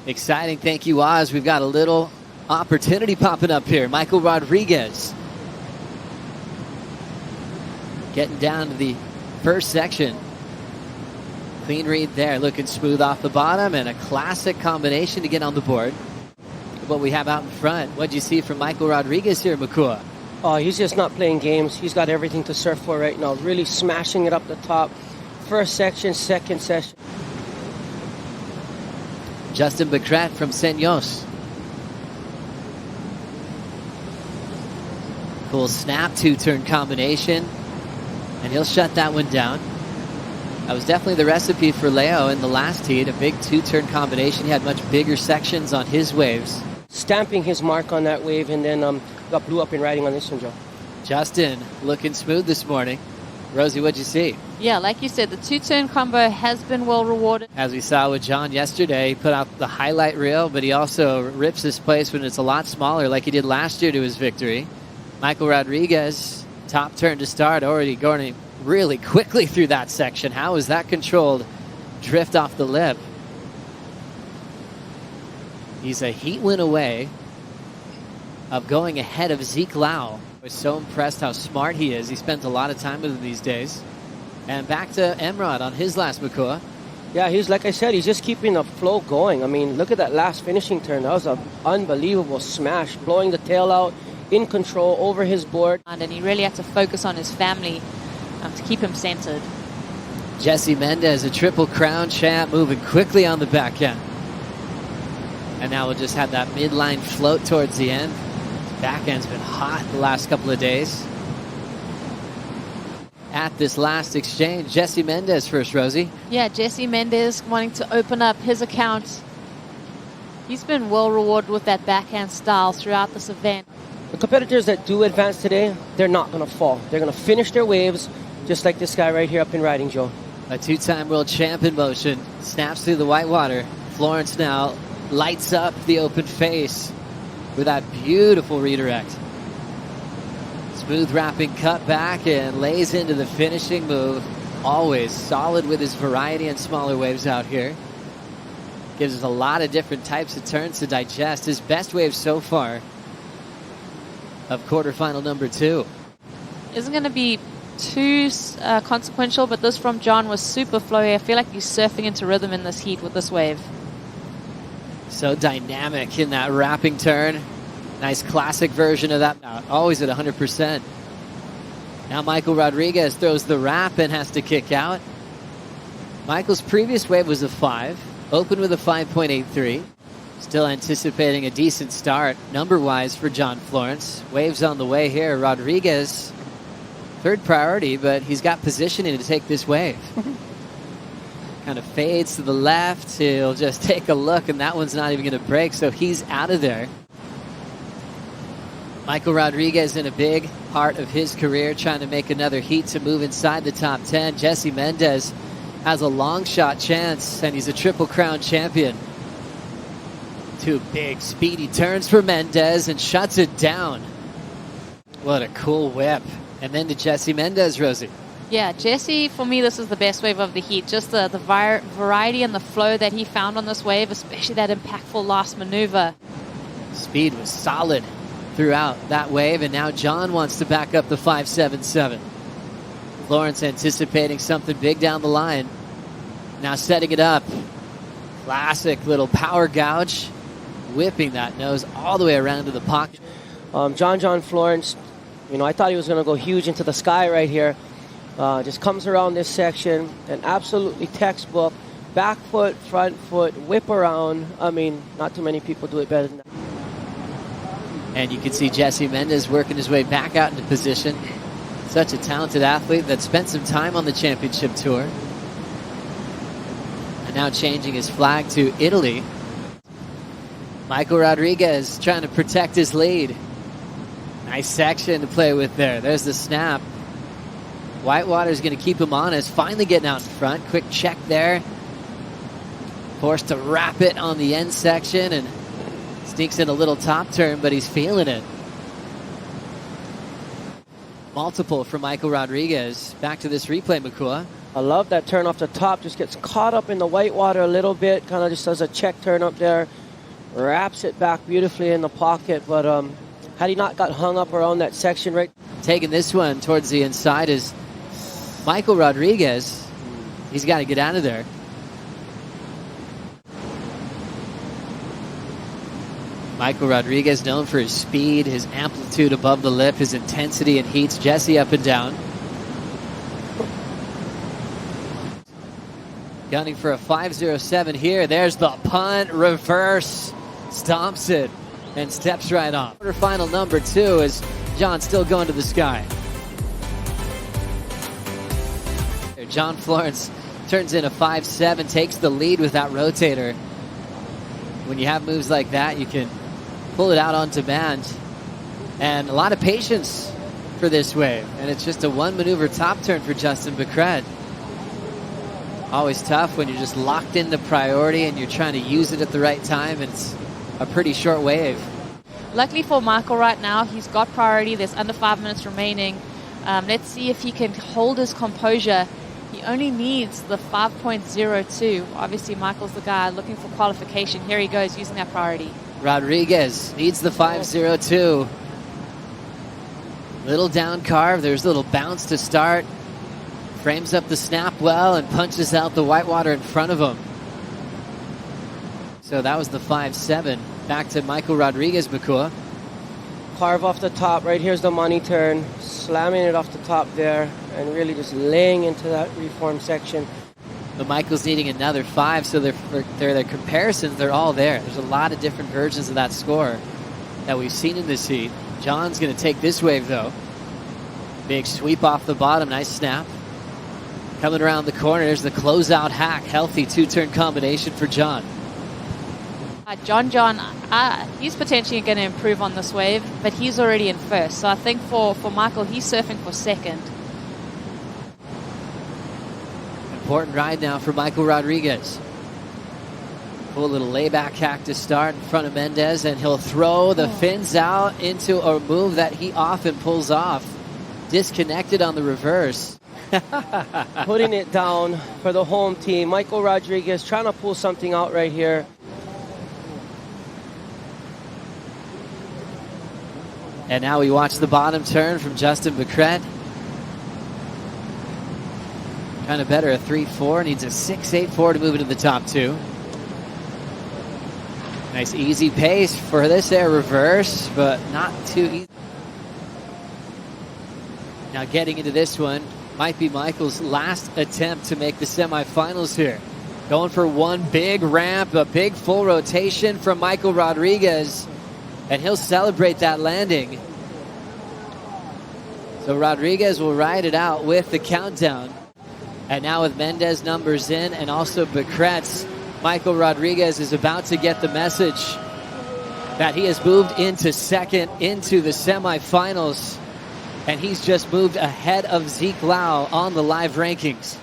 Exciting. Thank you, Oz. We've got a little opportunity popping up here. Miguel Rodrigues getting down to the first section. Clean read there, looking smooth off the bottom, and a classic combination to get on the board. What we have out in front, what do you see from Miguel Rodrigues here, Makua? Oh, he's just not playing games. He's got everything to surf for right now. Really smashing it up the top. First section, second section. Justin Becret from Senyos. Cool snap, two-turn combination. And he'll shut that one down. That was definitely the recipe for Leo in the last heat. A big two-turn combination. He had much bigger sections on his waves. Stamping his mark on that wave, and then got blew up in riding on this one, Joe. Justin looking smooth this morning. Rosie, what'd you see? Yeah, like you said, the two-turn combo has been well rewarded. As we saw with John yesterday, he put out the highlight reel, but he also rips his place when it's a lot smaller, like he did last year to his victory. Miguel Rodrigues, top turn to start, already going really quickly through that section. How is that controlled? Drift off the lip. He's a heat win away of going ahead of Zeke Lau. I was so impressed how smart he is. He spends a lot of time with him these days. And back to Emrod on his last Makua. Yeah, he's, like I said, he's just keeping the flow going. I mean, look at that last finishing turn. That was an unbelievable smash, blowing the tail out, in control over his board. And he really had to focus on his family to keep him centered. Jesse Mendes, a Triple Crown champ, moving quickly on the back end. And now we'll just have that midline float towards the end. Back end's been hot the last couple of days. At this last exchange, Jesse Mendes first, Rosie. Yeah, Jesse Mendes wanting to open up his account. He's been well rewarded with that backhand style throughout this event. The competitors that do advance today, they're not going to fall. They're going to finish their waves, just like this guy right here up in riding, Joe. A two-time world champ in motion. Snaps through the white water. Florence now lights up the open face with that beautiful redirect. Smooth wrapping cut back and lays into the finishing move. Always solid with his variety and smaller waves out here. Gives us a lot of different types of turns to digest. His best wave so far of quarterfinal number 2. Isn't going to be too consequential, but this from John was super flowy. I feel like he's surfing into rhythm in this heat with this wave. So dynamic in that wrapping turn. Nice classic version of that. Always at 100%. Now Miguel Rodrigues throws the wrap and has to kick out. Michael's previous wave was a 5. Opened with a 5.83. Still anticipating a decent start number-wise for John Florence. Waves on the way here. Rodrigues, third priority, but he's got positioning to take this wave. Kind of fades to the left. He'll just take a look, and that one's not even going to break, so he's out of there. Miguel Rodrigues in a big part of his career, trying to make another heat to move inside the top 10. Jesse Mendes has a long shot chance, and he's a Triple Crown champion. Two big speedy turns for Mendes and shuts it down. What a cool whip. And then to Jesse Mendes, Rosie. Yeah, Jesse, for me, this is the best wave of the heat. Just the variety and the flow that he found on this wave, especially that impactful last maneuver. Speed was solid throughout that wave, and now John wants to back up the 5.77. Florence anticipating something big down the line. Now setting it up. Classic little power gouge. Whipping that nose all the way around to the pocket. John Florence, I thought he was going to go huge into the sky right here. Just comes around this section and absolutely textbook. Back foot, front foot, whip around. I mean, not too many people do it better than that. And you can see Jesse Mendes working his way back out into position. Such a talented athlete that spent some time on the championship tour. And now changing his flag to Italy. Miguel Rodrigues trying to protect his lead. Nice section to play with there. There's the snap. Whitewater's going to keep him honest. Finally getting out in front. Quick check there. Forced to wrap it on the end section and sneaks in a little top turn, but he's feeling it. Multiple for Miguel Rodrigues. Back to this replay, Makua. I love that turn off the top. Just gets caught up in the white water a little bit. Kind of just does a check turn up there. Wraps it back beautifully in the pocket. But had he not got hung up around that section right. Taking this one towards the inside is Michael Rodrigues. He's got to get out of there. Michael Rodrigues, known for his speed, his amplitude above the lip, his intensity, and heats Jesse up and down. Gunning for a 5.07 here. There's the punt, reverse, stomps it, and steps right off. Quarterfinal number 2 is John still going to the sky. John Florence turns in a 5.7, takes the lead with that rotator. When you have moves like that, you can pull it out on demand. And a lot of patience for this wave. And it's just a one maneuver top turn for Justin Becret. Always tough when you're just locked into priority and you're trying to use it at the right time. It's a pretty short wave. Luckily for Michael right now, he's got priority. There's under 5 minutes remaining. Let's see if he can hold his composure. He only needs the 5.02. Obviously, Michael's the guy looking for qualification. Here he goes, using that priority. Rodrigues needs the 5.02. Little down carve. There's a little bounce to start. Frames up the snap well and punches out the whitewater in front of him. So that was the 5.7. Back to Michael Rodrigues, Makua. Carve off the top. Right here's the money turn. Slamming it off the top there. And really just laying into that reform section. But Michael's needing another 5, so their comparisons, they're all there. There's a lot of different versions of that score that we've seen in this heat. John's going to take this wave, though. Big sweep off the bottom. Nice snap. Coming around the corner, there's the closeout hack. Healthy two-turn combination for John. John, he's potentially going to improve on this wave, but he's already in first. So I think for Michael, he's surfing for second. Important ride now for Michael Rodrigues. Pull a little layback hack to start in front of Mendes, and he'll throw the fins out into a move that he often pulls off. Disconnected on the reverse. Putting it down for the home team. Michael Rodrigues trying to pull something out right here. And now we watch the bottom turn from Justin Becret. Kind of better, a 3.4, needs a 6.84 to move into the top 2. Nice easy pace for this air reverse, but not too easy. Now getting into this one, might be Michael's last attempt to make the semifinals here. Going for one big ramp, a big full rotation from Michael Rodrigues, and he'll celebrate that landing. So Rodrigues will ride it out with the countdown. And now with Mendes numbers in and also Becret's, Michael Rodrigues is about to get the message that he has moved into second into the semifinals. And he's just moved ahead of Zeke Lau on the live rankings.